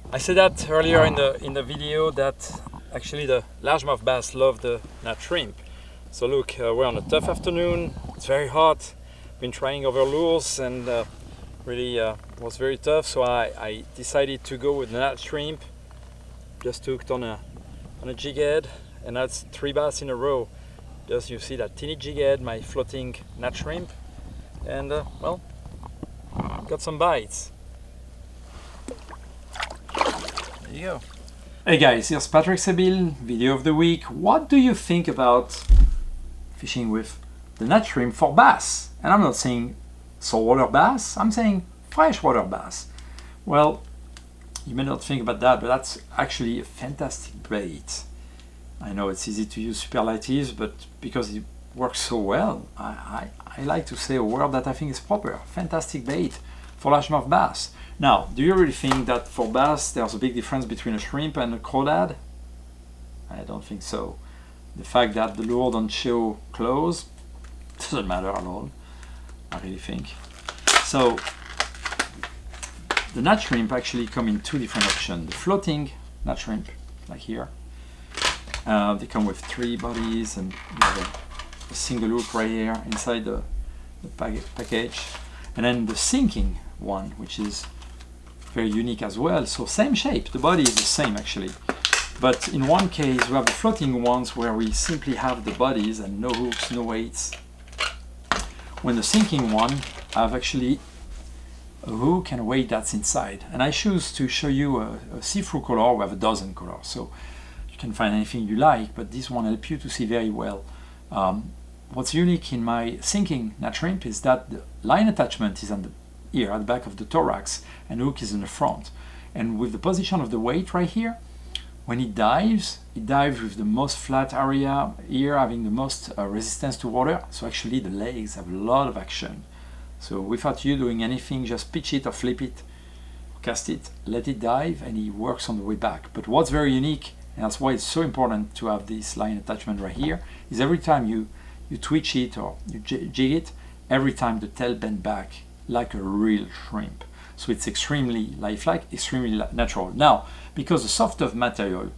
I said that earlier in the video that actually the largemouth bass love the Nat Shrimp. So look, we're on a tough afternoon. It's very hot. Been trying other lures and really was very tough. So I decided to go with the Nat Shrimp. Just hooked on a jig head, and that's 3 bass in a row. Just you see that teeny jig head, my floating Nat Shrimp, and well, got some bites. There you go. Hey guys, here's Patrick Sebile, video of the week. What do you think about fishing with the Nat Shrimp for bass? And I'm not saying saltwater bass, I'm saying freshwater bass. Well, you may not think about that, but that's actually a fantastic bait. I know it's easy to use superlatives, but because it works so well, I like to say a word that I think is proper. Fantastic bait for largemouth bass. Now, do you really think that for bass there's a big difference between a shrimp and a crawdad? I don't think so. The fact that the lure don't show claws doesn't matter at all, I really think. So, the Nat Shrimp actually come in 2 different options. The floating Nat Shrimp, like here. They come with 3 bodies and you have a single hook right here inside the package. And then the sinking one, which is very unique as well. So same shape, the body is the same actually. But in one case we have the floating ones where we simply have the bodies and no hooks, no weights. When the sinking one have actually a hook and a weight that's inside. And I choose to show you a see-through color. We have a dozen colors, so you can find anything you like, but this one helps you to see very well. What's unique in my sinking Nat Shrimp is that the line attachment is on the here at the back of the thorax and hook is in the front. And with the position of the weight right here, when it dives with the most flat area here, having the most resistance to water. So actually the legs have a lot of action. So without you doing anything, just pitch it or flip it, cast it, let it dive, and it works on the way back. But what's very unique, and that's why it's so important to have this line attachment right here, is every time you twitch it or you jig it, every time the tail bends back like a real shrimp. So it's extremely lifelike, extremely natural. Now, because the soft of material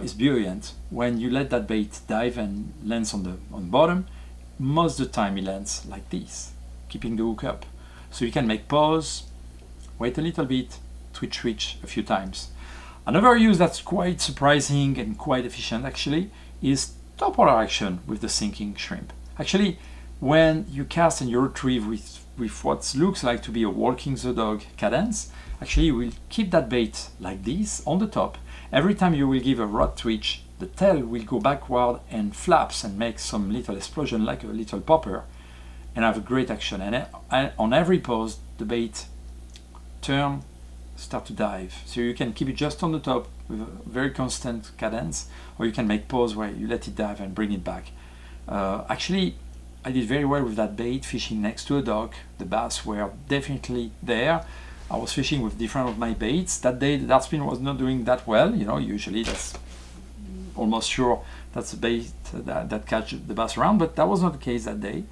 is buoyant, when you let that bait dive and lands on the bottom, most of the time it lands like this, keeping the hook up. So you can make pause, wait a little bit, twitch a few times. Another use that's quite surprising and quite efficient actually is topwater action with the sinking shrimp. Actually, when you cast and you retrieve with what looks like to be a walking the dog cadence, actually you will keep that bait like this on the top. Every time you will give a rod twitch, the tail will go backward and flaps and make some little explosion like a little popper and have a great action. And on every pause, the bait turn, start to dive. So you can keep it just on the top with a very constant cadence, or you can make pause where you let it dive and bring it back. Actually, I did very well with that bait fishing next to a dock. The bass were definitely there. I was fishing with different of my baits. That day the dartspin was not doing that well. You know, usually that's almost sure that's a bait that catch the bass around, but that was not the case that day.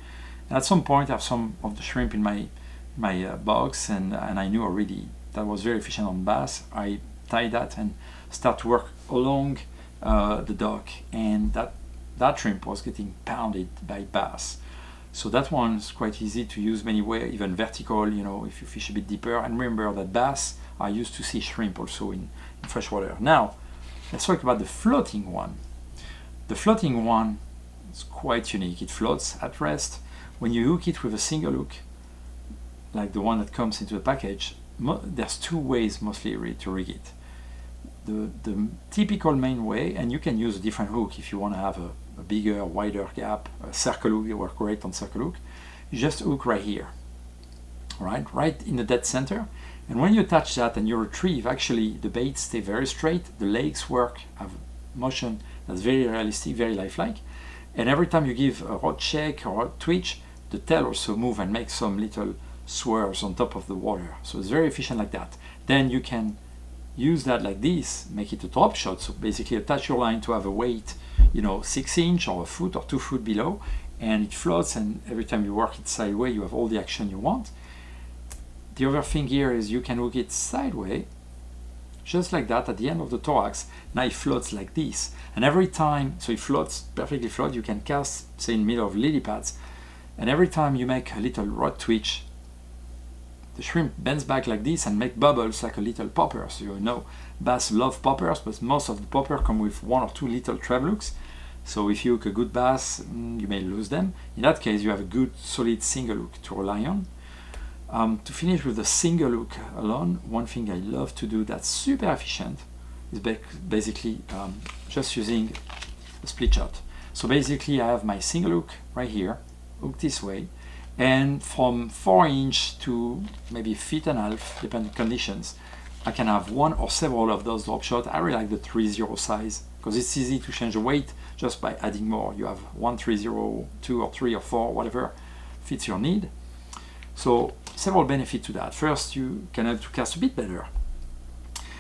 And at some point I have some of the shrimp in my box and I knew already that was very efficient on bass. I tie that and start to work along the dock, and that shrimp was getting pounded by bass. So that one's quite easy to use many ways, even vertical, you know, if you fish a bit deeper. And remember that bass are used to see shrimp also in freshwater. Now, let's talk about the floating one. The floating one is quite unique. It floats at rest. When you hook it with a single hook, like the one that comes into the package, there's 2 ways mostly to rig it. The typical main way, and you can use a different hook if you want to have a bigger, wider gap. A circle hook, you work great on circle hook. You just hook right here, right in the dead center. And when you attach that and you retrieve, actually the bait stay very straight, the legs work, have motion that's very realistic, very lifelike. And every time you give a rod shake or a twitch, the tail also move and make some little swirls on top of the water. So it's very efficient like that. Then you can use that like this, make it a drop shot. So basically attach your line to have a weight, you know, 6 inch or a foot or 2 foot below, and it floats, and every time you work it sideways, you have all the action you want. The other thing here is you can hook it sideways just like that at the end of the thorax. Now it floats like this, and every time, so it floats perfectly flat. You can cast, say, in the middle of lily pads, and every time you make a little rod twitch, the shrimp bends back like this and make bubbles like a little popper. So you know bass love poppers, but most of the popper come with 1 or 2 little treblooks. So if you hook a good bass, you may lose them. In that case, you have a good solid single hook to rely on. To finish with the single hook alone, one thing I love to do that's super efficient is basically just using a split shot. So basically I have my single hook right here, hooked this way, and from 4" to maybe 1.5 feet, depending on conditions, I can have one or several of those drop shots. I really like the 3/0 size because it's easy to change the weight just by adding more. You have 1 3/0, 2 or 3 or 4, whatever fits your need. So several benefits to that. First, you can have to cast a bit better.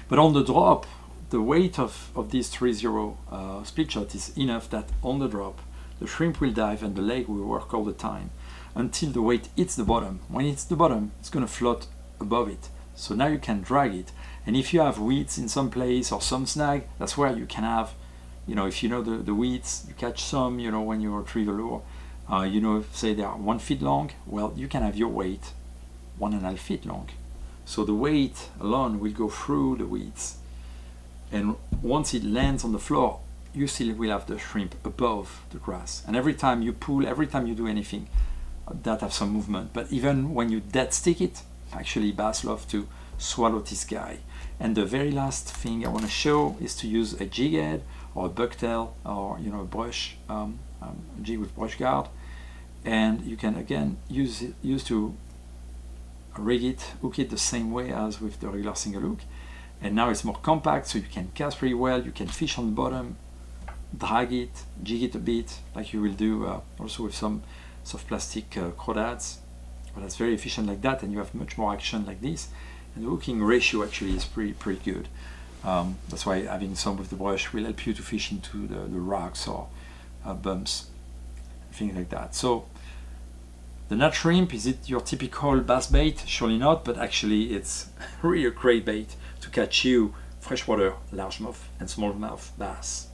But on the drop, the weight of this 3/0 split shot is enough that on the drop, the shrimp will dive and the leg will work all the time until the weight hits the bottom. When it hits the bottom, it's going to float above it. So now you can drag it. And if you have weeds in some place or some snag, that's where you can have, if you know the weeds, you catch some, when you retrieve a lure, say they are 1 foot long, well, you can have your weight 1.5 feet long. So the weight alone will go through the weeds. And once it lands on the floor, you still will have the shrimp above the grass. And every time you pull, every time you do anything, that have some movement. But even when you dead stick it, actually bass love to swallow this guy. And the very last thing I want to show is to use a jig head or a bucktail or a brush, jig with brush guard. And you can again use to rig it, hook it the same way as with the regular single hook. And now it's more compact, so you can cast pretty well. You can fish on the bottom, drag it, jig it a bit, like you will do also with some soft plastic crawdads. But that's very efficient like that, and you have much more action like this. And the hooking ratio actually is pretty good. That's why having some with the brush will help you to fish into the rocks or bumps, things like that. So the Nat Shrimp, is it your typical bass bait? Surely not, but actually it's really a great bait to catch you freshwater largemouth and smallmouth bass.